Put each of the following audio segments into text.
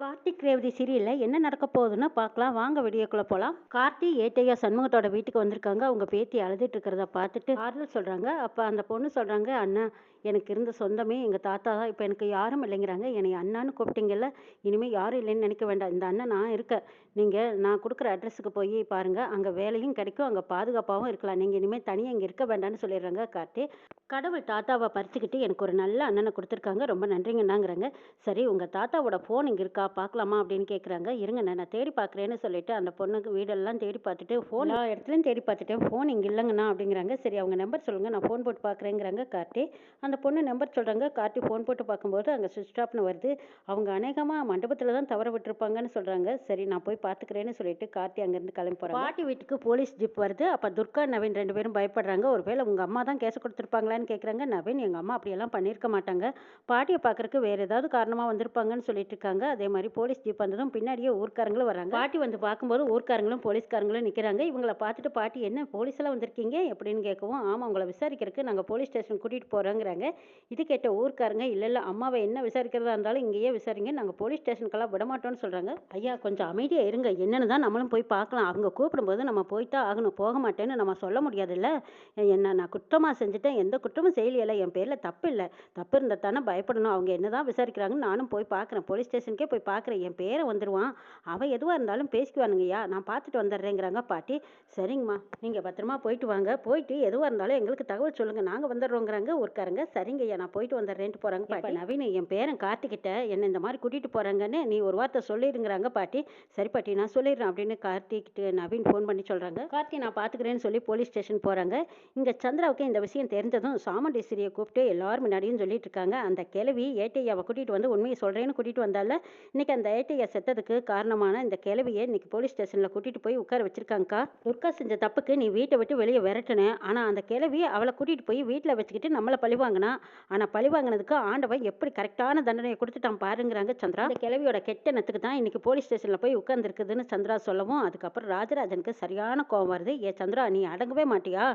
கார்த்திக் ரேவதி சீரியல்ல என்ன நடக்க போகுதுன்னு பார்க்கலாம் வாங்க வீடியோக்குள்ள போலாம். கார்த்தி ஏட்டையா சண்முகத்தோட வீட்டுக்கு வந்திருக்காங்க. அவங்க பேத்தி அழுதுட்டு இருக்கிறத பார்த்துட்டு ஆறுதல் சொல்றாங்க. அப்ப அந்த பொண்ணு சொல்றாங்க, அண்ணா எனக்கு இருந்த சொந்தமே எங்க தாத்தா தான். இப்போ எனக்கு யாரும் இல்லைங்கிறாங்க. என்னை அண்ணான்னு கூப்பிட்டீங்கல்ல, இனிமே யாரும் இல்லைன்னு நினைக்க வேண்டாம். இந்த அண்ணன் நான் இருக்கேன். நீங்க நான் கொடுக்குற அட்ரஸுக்கு போய் பாருங்க. அங்க வேலையும் கிடைக்கும், அங்க பாதுகாப்பாகவும் இருக்கலாம். நீங்க இனிமே தனியா இங்க இருக்க வேண்டாம்னு சொல்லிடுறாங்க கார்த்தி. கடவுள் தாத்தாவை பறிச்சுக்கிட்டு எனக்கு ஒரு நல்ல அண்ணனை கொடுத்துருக்காங்க. ரொம்ப நன்றிங்கண்ணாங்கிறாங்க. சரி உங்க தாத்தாவோட ஃபோன் இங்க இருக்கா பார்க்கலாமா அப்படின்னு கேட்குறாங்க. இருங்கண்ணா நான் தேடி பார்க்குறேன்னு சொல்லிட்டு அந்த பொண்ணுக்கு வீடெல்லாம் தேடி பார்த்துட்டு ஃபோன் எல்லா இடத்துலையும் தேடி பார்த்துட்டேன். ஃபோன் இங்கே இல்லைங்கண்ணா அப்படிங்கிறாங்க. சரி அவங்க நம்பர் சொல்லுங்க நான் ஃபோன் போட்டு பார்க்குறேங்கிறாங்க கார்த்தி. அந்த பொண்ணு நம்பர் சொல்கிறாங்க. கார்த்தி ஃபோன் போட்டு பார்க்கும்போது அங்கே சுவிட்ச் ஆஃப்னு வருது. அவங்க அநேகமாக மண்டபத்தில் தான் தவற விட்டுருப்பாங்கன்னு சொல்கிறாங்க. சரி நான் போய் பார்த்துக்கிறேன்னு சொல்லிட்டு கார்த்தி அங்கேருந்து கிளம்பி போகிறாங்க. பாட்டி வீட்டுக்கு போலீஸ் ஜீப் வருது. அப்போ துர்கா நவீன் ரெண்டு பேரும் பயப்படுறாங்க. ஒருவேளை உங்கள் அம்மா தான் கேஸ் கொடுத்துருப்பாங்களான்னு கேட்குறாங்க. நவீன் எங்கள் அம்மா அப்படியெல்லாம் பண்ணியிருக்க மாட்டாங்க, பாட்டியை பார்க்கறக்கு வேறு ஏதாவது காரணமாக வந்திருப்பாங்கன்னு சொல்லிட்டு இருக்காங்க. அதே மாதிரி போலீஸ் ஜீப் வந்ததும் பின்னாடியே ஊர்க்காரங்களும் வராங்க. பாட்டி வந்து பார்க்கும்போது ஊர்க்காரங்களும் போலீஸ்காரங்களும் நிற்கிறாங்க. இவங்களை பார்த்துட்டு பாட்டி என்ன போலீஸெல்லாம் வந்திருக்கீங்க எப்படின்னு கேட்கவும், ஆமாம் உங்களை விசாரிக்கிறதுக்கு நாங்கள் போலீஸ் ஸ்டேஷன் கூட்டிகிட்டு போகிறோங்கிறாங்க. இது கேட்ட ஊர்க்காரங்க, இல்லை இல்லை அம்மாவை என்ன விசாரிக்கிறதா இருந்தாலும் இங்கேயே விசாரிங்க, நாங்கள் போலீஸ் ஸ்டேஷனுக்கெல்லாம் விடமாட்டோம்னு சொல்கிறாங்க. ஐயா கொஞ்சம் அமைதியாக இருங்க, என்னன்னு தான் நம்மளும் போய் பார்க்கலாம். அவங்க கூப்பிடும்போது நம்ம போய்தான் ஆகணும், போக மாட்டேன்னு நம்ம சொல்ல முடியாதுல்ல. என்ன நான் குற்றமாக செஞ்சுட்டேன், எந்த குற்றமும் செய்யலையில, என் பேரில் தப்பு இல்லை. தப்பு இருந்தால் தானே பயப்படணும். அவங்க என்ன தான் விசாரிக்கிறாங்கன்னு நானும் போய் பார்க்குறேன், போலீஸ் ஸ்டேஷனுக்கே போய் பார்க்குறேன். என் பேரை வந்துடுவான், அவன் எதுவாக இருந்தாலும் பேசிக்குவானுங்கய்யா, நான் பார்த்துட்டு வந்துடுறேங்கிறாங்க பாட்டி. சரிங்கம்மா நீங்கள் பத்திரமா போயிட்டு வாங்க, போயிட்டு எதுவாக இருந்தாலும் எங்களுக்கு தகவல் சொல்லுங்கள், நாங்கள் வந்துடுறோங்கிறாங்க ஊர்க்காரங்க. சரிங்கய்யா நான் போயிட்டு வந்துடுறேன்ட்டு போகிறாங்க பாட்டி. நவீன் என் பேரன் கார்த்திகிட்ட என்னை இந்த மாதிரி கூட்டிகிட்டு போகிறாங்கன்னு நீ ஒரு வார்த்தை சொல்லிடுங்கிறாங்க பாட்டி. சரி பாட்டி நான் சொல்லிடுறேன் அப்படின்னு கார்த்திகிட்ட நவீன் ஃபோன் பண்ணி சொல்கிறாங்க. கார்த்தி நான் பார்த்துக்கிறேன்னு சொல்லி போலீஸ் ஸ்டேஷன் போகிறாங்க. இங்கே சந்திராவுக்கு இந்த விஷயம் தெரிஞ்சதும் சாமுண்டீஸ்வரியை கூப்பிட்டு எல்லாரும் முன்னாடியும் சொல்லிட்டு இருக்காங்க. அந்த கிழவி ஏட்டையாவை கூட்டிகிட்டு வந்து உண்மையை சொல்கிறேன்னு கூட்டிகிட்டு வந்தால, இன்னைக்கு அந்த ஏட்டையா செத்ததுக்கு காரணமான இந்த கிழவியை இன்னைக்கு போலீஸ் ஸ்டேஷனில் கூட்டிகிட்டு போய் உட்கார வச்சிருக்காங்கக்கா. துர்கா செஞ்ச தப்புக்கு நீ வீட்டை விட்டு வெளியே விரட்டுனேன், ஆனால் அந்த கிழவி அவளை கூட்டிகிட்டு போய் வீட்டில் வச்சுக்கிட்டு நம்மளை பழிவாங்கினா. ஆனால் பழிவாங்கினதுக்கு ஆண்டவன் எப்படி கரெக்டான தண்டனையை கொடுத்துட்டான் பாருங்கிறாங்க சந்திரா. அந்த கிழவியோட கெட்டனத்துக்கு தான் இன்னைக்கு போலீஸ் ஸ்டேஷனில் போய் உட்காந்துருக்குதுன்னு சந்திரா சொல்லவும், அதுக்கப்புறம் ராஜராஜனுக்கு சரியான கோவம் வருது. ஏ சந்திரா நீ அடங்கவே மாட்டியா?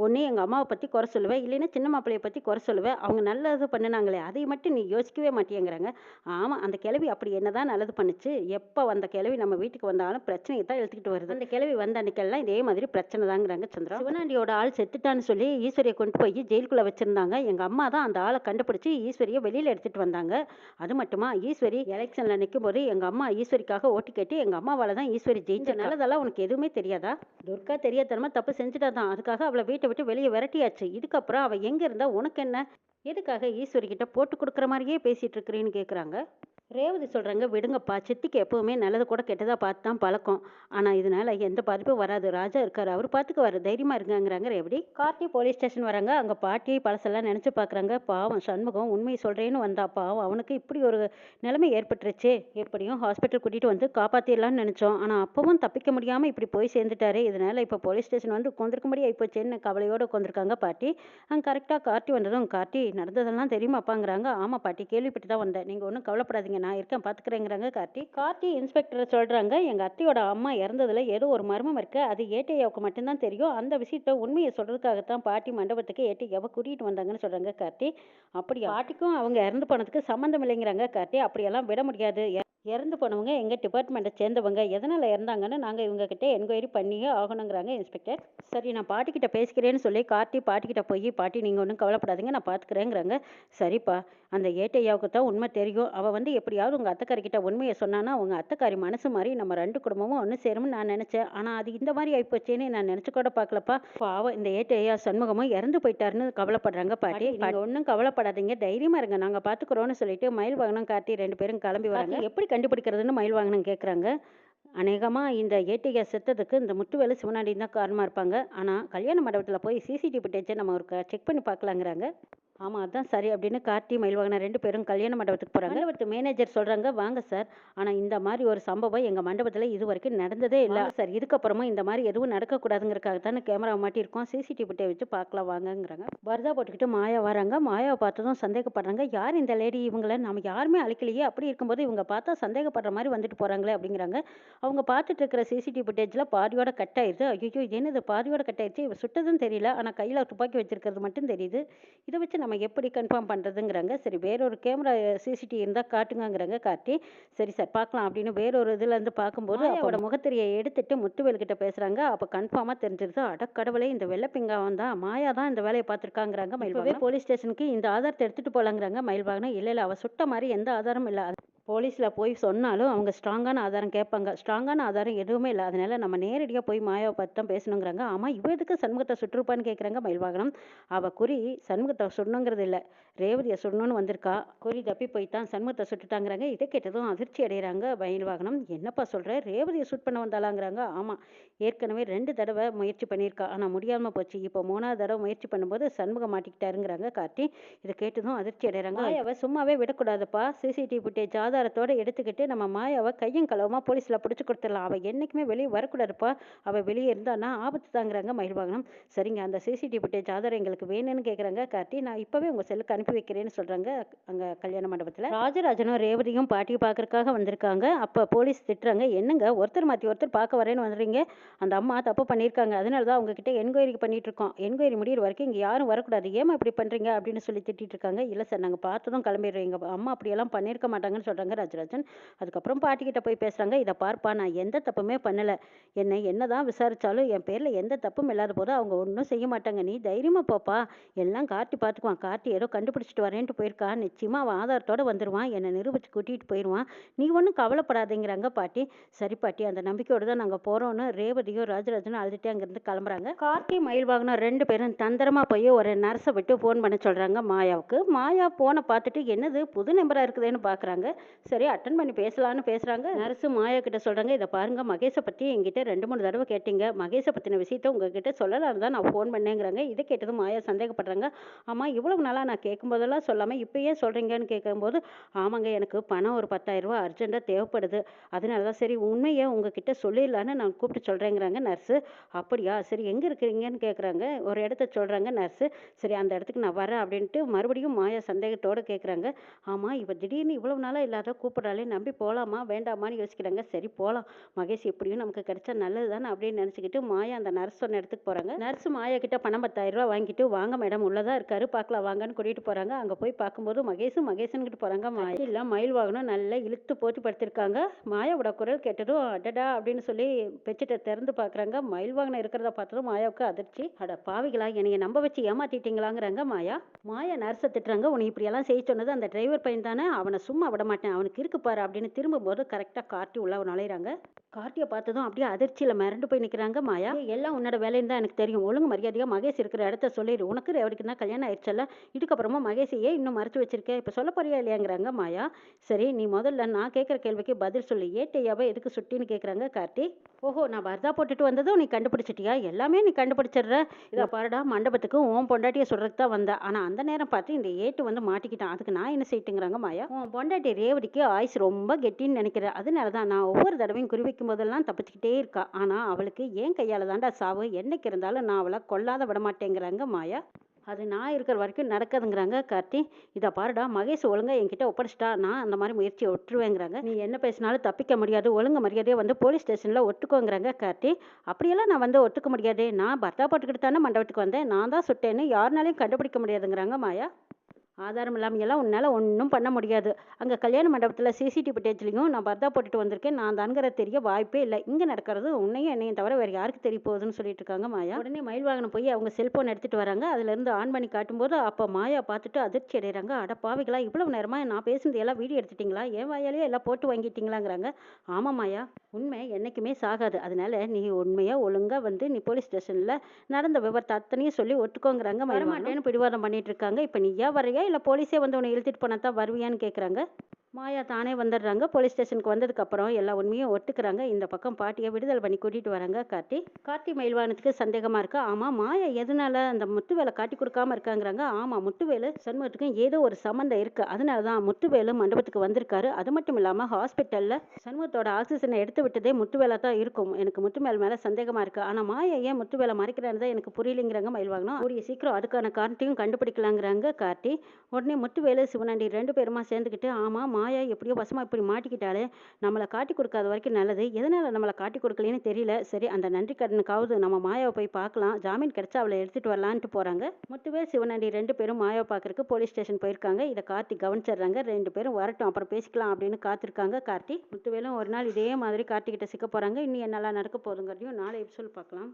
ஒன்று எங்கள் அம்மாவை பற்றி குறை சொல்லுவேன், இல்லைன்னா சின்ன மாப்பிள்ளையை பற்றி குறை சொல்லுவேன். அவங்க நல்லது பண்ணினாங்களே அதை மட்டும் நீ யோசிக்கவே மாட்டேங்கிறாங்க. ஆமாம் அந்த கிழவி அப்படி என்னதான் நல்லது பண்ணுச்சு? எப்போ அந்த கிழவி நம்ம வீட்டுக்கு வந்தாலும் பிரச்சனையை தான் எழுத்துக்கிட்டு வருது. அந்த கிழவி வந்த அன்னைக்கெல்லாம் இதே மாதிரி பிரச்சனை தாங்கிறாங்க சந்திரா. சிவனாண்டியோட ஆள் செத்துட்டான்னு சொல்லி ஈஸ்வரியை கொண்டு போய் ஜெயிலுக்குள்ளே வச்சிருந்தாங்க. எங்கள் அம்மா தான் அந்த ஆளை கண்டுபிடிச்சி ஈஸ்வரியை வெளியில் எடுத்துகிட்டு வந்தாங்க. அது மட்டுமா ஈஸ்வரி எலெக்ஷனில் நிற்கும் போது எங்கள் அம்மா ஈஸ்வரிக்காக ஓட்டு கேட்டு எங்கள் அம்மாவால் தான் ஈஸ்வரி ஜெயிச்ச. நல்லதெல்லாம் உனக்கு எதுவுமே தெரியாதா? துர்கா தெரியாதனமா தப்பு செஞ்சுட்டா தான், அதுக்காக அவளை வீட்டை விட்டு வெளியே விரட்டியாச்சு. இதுக்கப்புறம் அவள் எங்கே இருந்தா உனக்கு என்ன? எதுக்காக ஈஸ்வரி கிட்ட போட்டு கொடுக்குற மாதிரியே பேசிட்டு இருக்கிறேன்னு கேட்குறாங்க. ரேவதி சொல்கிறாங்க, விடுங்கப்பா சித்திக்கு எப்போவுமே நல்லது கூட கெட்டதாக பார்த்து தான் பழக்கம். ஆனால் இதனால எந்த பாதிப்பும் வராது, ராஜா இருக்கார் அவர் பார்த்துக்குவார், தைரியமாக இருங்கிறாங்க ரேவதி. கார்த்தி போலீஸ் ஸ்டேஷன் வராங்க. அங்கே பாட்டி பழசெல்லாம் நினச்சி பார்க்குறாங்க. பாவம் சண்முகம் உண்மையை சொல்கிறேன்னு வந்தா, பாவம் அவனுக்கு இப்படி ஒரு நிலைமை ஏற்பட்டுருச்சு. எப்படியும் ஹாஸ்பிட்டல் கூட்டிகிட்டு வந்து காப்பாற்றிடலான்னு நினச்சோம், ஆனால் அப்பவும் தப்பிக்க முடியாமல் இப்படி போய் சேர்ந்துட்டாரு. இதனால் இப்போ போலீஸ் ஸ்டேஷன் வந்து உட்காந்துருக்கும்படி ஆகிப்போச்சேன்னு கவலையோடு உட்காந்துருக்காங்க பாட்டி. அங்கே கரெக்டாக கார்த்தி வந்ததும், கார்த்தி நடந்ததெல்லாம் தெரியுமாப்பாங்கிறாங்க. ஆமாம் பாட்டி கேள்விப்பட்டு தான் வந்தேன், நீங்கள் ஒன்றும் கவலைப்படாதீங்க நான் இருக்கேன் பார்த்துக்கிறேங்கிறாங்க கார்த்தி. கார்த்தி இன்ஸ்பெக்டரை சொல்கிறாங்க, எங்கள் அத்தையோட அம்மா இறந்ததில் ஏதோ ஒரு மர்மம் இருக்குது, அது ஏட்டையாவுக்கு மட்டும்தான் தெரியும். அந்த விஷயத்தை உண்மையை சொல்கிறதுக்காகத்தான் பாட்டி மண்டபத்துக்கு ஏட்டையாவை கூட்டிகிட்டு வந்தாங்கன்னு சொல்கிறாங்க கார்த்தி. அப்படியா? பாட்டிக்கும் அவங்க இறந்து போனதுக்கு சம்மந்தம் இல்லைங்கிறாங்க கார்த்தி. அப்படியெல்லாம் விட முடியாது, இறந்து போனவங்க எங்கள் டிபார்ட்மெண்ட்டை சேர்ந்தவங்க, எதனால் இறந்தாங்கன்னு நாங்கள் இவங்ககிட்ட என்கொயரி பண்ணியே ஆகணுங்கிறாங்க இன்ஸ்பெக்டர். சரி நான் பாட்டிக்கிட்ட பேசிக்கிறேன்னு சொல்லி கார்த்தி பாட்டிக்கிட்ட போய், பாட்டி நீங்கள் ஒன்றும் கவலைப்படாதீங்க நான் பார்த்துக்கிறேங்கிறாங்க. சரிப்பா அந்த ஏட்டையாவுக்கு தான் உண்மை தெரியும், அவள் வந்து எப்படியாவது உங்கள் அத்தைக்காரிக்கிட்ட உண்மையை சொன்னான்னா அவங்க அத்தைக்காரி மனசு மாதிரி நம்ம ரெண்டு குடும்பமும் ஒன்று சேரும்னு நான் நினச்சேன். ஆனால் அது இந்த மாதிரி ஆகிப்போச்சேன்னு நான் நினச்சி கூட பார்க்கலப்பா. பாவம் இந்த ஏட்டையா சண்முகமும் இறந்து போயிட்டாருன்னு கவலைப்படுறாங்க பாட்டி. நீங்கள் ஒன்றும் கவலைப்படாதீங்க தைரியமாக இருங்க நாங்கள் பார்த்துக்குறோன்னு சொல்லிட்டு மயில் வாகனம் கார்த்தி ரெண்டு பேரும் கிளம்பி வராங்க. எப்படி கண்டுபிடிக்கிறதுன்னு மயில் வாகனம் கேட்குறாங்க. அநேகமாக இந்த ஏட்டையா செத்ததுக்கு இந்த முத்துவேலு சிவனாண்டி தான் காரணமாக இருப்பாங்க. ஆனால் கல்யாண மண்டபத்தில் போய் சிசிடிவி ஃபுட்டேஜை நம்ம ஒரு செக் பண்ணி பார்க்கலாங்கிறாங்க. ஆமாம் அதான் சரி அப்படின்னு கார்த்தி மயில்வாகன ரெண்டு பேரும் கல்யாண மண்டபத்துக்கு போகிறாங்க. மண்டபத்து மேனேஜர் சொல்கிறாங்க, வாங்க சார், ஆனால் இந்த மாதிரி ஒரு சம்பவம் எங்கள் மண்டபத்தில் இது வரைக்கும் நடந்ததே இல்லை சார், இதுக்கப்புறமும் இந்த மாதிரி எதுவும் நடக்கக்கூடாதுங்கிறக்காக தானே கேமரா மாட்டியிருக்கோம், சிசிடிவி ஃபுட்டேஜ் வச்சு பார்க்கலாம் வாங்கங்கிறாங்க. பர்தா போட்டுக்கிட்டு மாயா வராங்க. மாயாவை பார்த்ததும் சந்தேகப்படுறாங்க, யார் இந்த லேடி, இவங்களை நம்ம யாருமே அழைக்கலையே, அப்படி இருக்கும்போது இவங்க பார்த்தா சந்தேகப்படுற மாதிரி வந்துட்டு போகிறாங்களே அப்படிங்கிறாங்க. அவங்க பார்த்துட்டு இருக்கிற சிசிடிவி ஃபுட்டேஜில் பாதியோட கட் ஆயிடுது. ஐயோ என்னது பாதியோட கட் ஆயிடுச்சு, இவ சுட்டதும் தெரியல, ஆனால் கையில் துப்பாக்கி வச்சிருக்கிறது மட்டும் தெரியுது. இதை வச்சு நம்ம எப்படி கன்ஃபார்ம் பண்ணுறதுங்கிறாங்க. சரி வேறொரு கேமரா சிசிடிவி இருந்தால் காட்டுங்கங்கிறாங்க கார்த்தி. சரி சார் பார்க்கலாம் அப்படின்னு வேறொரு இதுலேருந்து பார்க்கும்போது அவரோட முகத்திரையை எடுத்துட்டு முத்துவேலுக்கிட்ட பேசுகிறாங்க. அப்போ கன்ஃபார்மாக தெரிஞ்சிருது, அடக்கடவுளே இந்த வெள்ளை பிங்காவன் தான் மாயா தான் இந்த வேலையை பார்த்துருக்காங்கிறாங்க மயில்வாகனம். போலீஸ் ஸ்டேஷனுக்கு இந்த ஆதாரத்தை எடுத்துகிட்டு போகலாங்கிறாங்க மயில்வாகனம். இல்லை அவள் சுட்ட மாதிரி எந்த ஆதாரமும் இல்லை. போலீஸில் போய் சொன்னாலும் அவங்க ஸ்ட்ராங்கான ஆதாரம் கேட்பாங்க. ஸ்ட்ராங்கான ஆதாரம் எதுவுமே இல்லை. அதனால நம்ம நேரடியாக போய் மாயாவை பார்த்து தான் பேசணுங்கிறாங்க. ஆமாம் இவ எதுக்கு சண்முகத்தை சுட்டிருப்பான்னு கேட்குறாங்க மயில்வாகனம். அவள் குறி சண்முகத்தை சுடணுங்கிறது இல்லை, ரேவதியை சுடணும்னு வந்திருக்கா. குறி தப்பி போய்த்தான் சண்முகத்தை சுட்டுட்டாங்கிறாங்க. இதை கேட்டதும் அதிர்ச்சி அடைகிறாங்க மயில்வாகனம். என்னப்பா சொல்கிற, ரேவதியை ஷூட் பண்ண வந்தாலாங்கிறாங்க. ஆமாம் ஏற்கனவே 2 தடவை முயற்சி பண்ணியிருக்கா, ஆனால் முடியாமல் போச்சு. இப்போ 3ஆவது தடவை முயற்சி பண்ணும்போது சண்முகம் மாட்டிக்கிட்டாருங்கிறாங்க கார்த்தி. இதை கேட்டதும் அதிர்ச்சி அடைகிறாங்க. மாயாவை சும்மாவே விடக்கூடாதுப்பா, சிசிடிவி ஃபுட்டேஜ் ஆதாரத்தோடு எடுத்துக்கிட்டு நம்ம மாயாவை கையும் களவுமா போலீஸில் பிடிச்சி கொடுத்துடலாம். அவள் என்றைக்குமே வெளியே வரக்கூடாதுப்பா, அவள் வெளியே இருந்தானா ஆபத்து தாங்கிறாங்க மயில்வாகனம். சரிங்க அந்த சிசிடிவி ஃபுட்டேஜ் ஆதாரம் எங்களுக்கு வேணும்னு கேட்குறாங்க கார்த்தி. நான் இப்போவே உங்கள் செல்லுக்கு அனுப்பி வைக்கிறேன்னு சொல்கிறாங்க. அங்கே கல்யாண மண்டபத்தில் ராஜராஜனும் ரேவதியும் பாட்டியை பார்க்கறதுக்காக வந்திருக்காங்க. அப்போ போலீஸ் திட்டுறாங்க, என்னங்க ஒருத்தர் மாற்றி ஒருத்தர் பார்க்க வரேன்னு வந்துடுறீங்க, அந்த அம்மா தப்பு பண்ணியிருக்காங்க, அதனால தான் உங்ககிட்ட என்கொயரி பண்ணிட்டு இருக்கோம், என்கொயரி முடிகிற வரைக்கும் இங்கே யாரும் வரக்கூடாது, ஏமா இப்படி பண்ணுறீங்க அப்படின்னு சொல்லி திட்டிட்டு இருக்காங்க. இல்லை சார் நாங்கள் பார்த்ததும் கிளம்பிடுறோம், எங்கள் அம்மா அப்படியெல்லாம் பண்ணியிருக்க மாட்டாங்கன்னு சொல்கிறாங்க ராஜராஜன். அதுக்கப்புறம் பாட்டிக்கிட்ட போய் பேசுகிறாங்க, இதை பார்ப்பா நான் எந்த தப்புமே பண்ணலை, என்ன தான் விசாரித்தாலும் என் பேரில் எந்த தப்பும் இல்லாத போது அவங்க ஒன்றும் செய்ய மாட்டாங்க, நீ தைரியமாக போப்பா, எல்லாம் கார்த்தி பார்த்துக்குவான், கார்த்தி ஏதோ கண்டுபிடிச்சிட்டு வரேன்ட்டு போயிருக்கா, நிச்சயமாக அவன் ஆதாரத்தோடு வந்துடுவான், என்னை நிரூபித்து கூட்டிகிட்டு போயிடுவான், நீ ஒன்றும் கவலைப்படாதேங்கிறாங்க பாட்டி. சரி பாட்டி அந்த நம்பிக்கையோடு தான் நாங்கள் போகிறோன்னு ரேவதியும் ராஜராஜனும் அழுதுகிட்டே அங்கேருந்து கிளம்புறாங்க. கார்த்தி மயில்வாகனம் 2 பேரும் தந்திரமாக போய் ஒரு நர்ஸை விட்டு ஃபோன் பண்ண சொல்கிறாங்க மாயாவுக்கு. மாயா ஃபோனை பார்த்துட்டு என்னது புது நம்பராக இருக்குதுன்னு பார்க்குறாங்க. சரி அட்டன் பண்ணி பேசலான்னு பேசுகிறாங்க. நர்ஸு மாயா கிட்ட சொல்கிறாங்க, இதை பாருங்கள் மகேஷை பற்றி என்கிட்ட 2-3 தடவை கேட்டீங்க, மகேஷை பற்றின விஷயத்த உங்ககிட்ட சொல்லலான்னு தான் நான் ஃபோன் பண்ணேங்கிறாங்க. இதை கேட்டதும் மாயா சந்தேகப்படுறாங்க. ஆமாம் இவ்வளவு நாளாக நான் கேட்கும்போதெல்லாம் சொல்லாமல் இப்போ ஏன் சொல்கிறீங்கன்னு கேட்கும்போது, ஆமாங்க எனக்கு பணம் ஒரு 10,000 ரூபா அர்ஜென்ட்டாக தேவைப்படுது, அதனால தான் சரி உண்மையை உங்ககிட்ட சொல்லிடலான்னு நான் கூப்பிட்டு சொல்கிறேங்கிறாங்க நர்ஸு. அப்படியா சரி எங்கே இருக்கிறீங்கன்னு கேட்குறாங்க. ஒரு இடத்த சொல்கிறாங்க நர்ஸு. சரி அந்த இடத்துக்கு நான் வரேன் அப்படின்ட்டு மறுபடியும் மாயா சந்தேகத்தோடு கேட்குறாங்க. ஆமாம் இப்போ திடீர்னு இவ்வளவு நாளாக இல்லாத கூப்பிட்றாலே, நம்பி போகலாமா வேண்டாமான்னு யோசிக்கிறாங்க. சரி போகலாம், மகேஷ் எப்படியும் நமக்கு கிடைச்சா நல்லது தானே அப்படின்னு நினச்சிக்கிட்டு மாயா அந்த நர்ஸ் சொன்ன இடத்துக்கு போகிறாங்க. நர்ஸு மாயா கிட்ட பணம் 10,000 ரூபா வாங்கிட்டு, வாங்க மேடம் உள்ளதாக இருக்காரு பார்க்கலாம் வாங்கன்னு கூட்டிகிட்டு போகிறாங்க. அங்கே போய் பார்க்கும்போது மகேஷன்கிட்ட போகிறாங்க. மாயா இல்லை மயில்வாகனம் நல்லா இழுத்து போட்டு படுத்திருக்காங்க. மாயாவோட குரல் கேட்டதும் அடடா அப்படின்னு சொல்லி பெட்ஷீட்டை திறந்து பார்க்குறாங்க. மயில்வாகனம் இருக்கிறத பார்த்ததும் மாயாவுக்கு அதிர்ச்சி. அட பாவிகளா என்னைய நம்ப வச்சு ஏமாத்திட்டீங்களாங்கிறாங்க மாயா. மாயா நர்ஸை திட்டுறாங்க, உன்னை இப்படியெல்லாம் செய்ய சொன்னது அந்த டிரைவர் பையன் தானே, அவனை சும்மா விட மாட்டேன், அவனுக்கு இருக்கு பாரு அப்படின்னு திரும்பும்போது கரெக்டாக கார்த்தி உள்ள நுழையிறாங்க. கார்த்தியை பார்த்ததும் அப்படியே அதிர்ச்சியில் மிரண்டு போய் நிற்கிறாங்க மாயா. எல்லாம் உன்னோட வேலைன்னு தான் எனக்கு தெரியும், ஒழுங்கு மரியாதையாக மகேஷ் இருக்கிற இடத்த சொல்லிடு, உனக்கு ரேவதிக்கு தான் கல்யாணம் ஆயிடுச்சல்ல, இதுக்கப்புறமா மகேஷையே இன்னும் மறைச்சு வச்சிருக்கேன், இப்போ சொல்ல போறியா இல்லையாங்கிறாங்க மாயா. சரி நீ முதல்ல நான் கேட்குற கேள்விக்கு பதில் சொல்லு, ஏட்டையாவை எதுக்கு சுட்டின்னு கேட்குறாங்க கார்த்தி. ஓஹோ நான் பர்தா போட்டுட்டு வந்ததும் நீ கண்டுபிடிச்சிட்டியா, எல்லாமே நீ கண்டுபிடிச்சிடுற, இதை பாருடா மண்டபத்துக்கு உன் பொண்டாட்டியை சொல்றதுக்கு தான் வந்தேன், ஆனால் அந்த நேரம் பார்த்து இந்த ஏட்டு வந்து மாட்டிக்கிட்டான், அதுக்கு நான் என்ன செய்யிட்டுங்கிறாங்க மாயா. உன் பொண்டாட்டி ரேவதிக்கு ஆயுஸ் ரொம்ப கெட்டின்னு நினைக்கிறேன், அதனால தான் நான் ஒவ்வொரு தடவையும் குறி வைக்கும் போதெல்லாம் தப்பிச்சுக்கிட்டே இருக்கா, ஆனால் அவளுக்கு ஏன் கையால் தாண்டா சாவு, என்னைக்கு இருந்தாலும் நான் அவளை கொல்லாத விட மாட்டேங்கிறாங்க மாயா. அது நான் இருக்கிற வரைக்கும் நடக்காதுங்கிறாங்க கார்த்தி. இதை பாருடா மகேஷ் ஒழுங்கா என்கிட்ட ஒப்படைச்சிட்டா நான் அந்த மாதிரி முயற்சியை ஒட்டுருவேங்கிறாங்க. நீ என்ன பேசினாலும் தப்பிக்க முடியாது, ஒழுங்கு மரியாதையை வந்து போலீஸ் ஸ்டேஷனில் ஒட்டுக்கோங்கிறாங்க கார்த்தி. அப்படியெல்லாம் நான் வந்து ஒத்துக்க முடியாது, நான் பர்தா போட்டுக்கிட்டு தானே மண்டபத்துக்கு வந்தேன், நான் தான் சுட்டேன்னு யாருனாலையும் கண்டுபிடிக்க முடியாதுங்கிறாங்க மாயா. ஆதாரம் இல்லாமையெல்லாம் உன்னால் ஒன்றும் பண்ண முடியாது, அங்கே கல்யாண மண்டபத்தில் சிசிடிவி ஃபுட்டேஜ்லையும் நான் பர்தா போட்டுட்டு வந்திருக்கேன், நான் தான்கிற தெரிய வாய்ப்பே இல்லை, இங்கே நடக்கிறது உன்னையும் என்னையும் தவிர வேறு யாருக்கு தெரிய போகுதுன்னு சொல்லிட்டு இருக்காங்க மாயா. உடனே மயில்வாகனம் போய் அவங்க செல்ஃபோன் எடுத்துகிட்டு வராங்க. அதுலேருந்து ஆன் பண்ணி காட்டும்போது அப்போ மாயா பார்த்துட்டு அதிர்ச்சி அடைகிறாங்க. அட பாவிகளா இவ்வளவு நேரமாக நான் பேசுனது எல்லாம் வீடியோ எடுத்துட்டிங்களா, என் வாயாலேயே எல்லாம் போட்டு வாங்கிட்டீங்களாங்கிறாங்க. ஆமாம் மாயா உண்மை என்றைக்குமே சாகாது, அதனால நீ உண்மையாக ஒழுங்காக வந்து நீ போலீஸ் ஸ்டேஷனில் நடந்த விவரத்தை அத்தனையும் சொல்லி ஒட்டுக்கோங்கிறாங்க. வரமாட்டேன்னு பிடிவாதம் பண்ணிட்டு இருக்காங்க. இப்போ நீயா வரையா இல்லை போலீஸே வந்து உன்னை இழுத்துட்டு போனா தான் வருவியான்னு கேட்குறாங்க. மாயா தானே வந்துடுறாங்க. போலீஸ் ஸ்டேஷனுக்கு வந்ததுக்கப்புறம் எல்லா உண்மையும் ஒட்டுக்கிறாங்க. இந்த பக்கம் பாட்டியை விடுதலை பண்ணி கூட்டிகிட்டு வராங்க கார்த்தி மயில்வாகனத்துக்கு சந்தேகமாக இருக்கா. ஆமாம் மாயா எதனால அந்த முத்துவேலை காட்டி கொடுக்காம இருக்காங்கிறாங்க. ஆமாம் முத்துவேலு சண்முகத்துக்கும் ஏதோ ஒரு சம்மந்தம் இருக்குது, அதனால தான் முத்துவேலு மண்டபத்துக்கு வந்திருக்காரு. அது மட்டும் இல்லாமல் ஹாஸ்பிட்டலில் சண்முகத்தோட ஆக்சிஜனை எடுத்து விட்டதே முத்துவேலை தான் இருக்கும். எனக்கு முத்துவேல் மேலே சந்தேகமாக இருக்குது, ஆனால் மாயா ஏன் முத்துவேலை மறைக்கிறான்னு தான் எனக்கு புரியலைங்கிறாங்க மயில்வாகனம். கூடிய சீக்கிரம் அதுக்கான காரணத்தையும் கண்டுபிடிக்கலாங்கிறாங்க கார்த்தி. உடனே முத்துவேலு சிவனாண்டி 2 பேருமா சேர்ந்துக்கிட்டு ஆமாம் மாயா எப்படியோ வசமா இப்படி மாட்டிக்கிட்டாலே, நம்மள காட்டிக் கொடுக்காத வரைக்கும் நல்லது. எதனால நம்மள காட்டிக் கொடுக்கலைன்னு தெரியல. சரி அந்த நன்றி கடனுக்காவது நம்ம மாயாவ போய் பார்க்கலாம். ஜாமீன் கிடைச்சா அவள எடுத்துட்டு வரலான்ட்டு போறாங்க. முத்துவேல், சிவனண்டி 2 பேரும் மாயாவ பார்க்கறக்கு போலீஸ் ஸ்டேஷன் போயிருக்காங்க. இத கார்த்தி கவனிச்சிடுறாங்க. 2 பேரும் வரட்டும் அப்புறம் பேசிக்கலாம் அப்படின்னு காத்திருக்காங்க கார்த்தி. முத்துவேலும் ஒரு நாள் இதே மாதிரி கார்த்தி கிட்ட சிக்க போறாங்க. இன்னும் என்னெல்லாம் நடக்க போகுதுங்கிறதையும் நாளை எபிசோட் பார்க்கலாம்.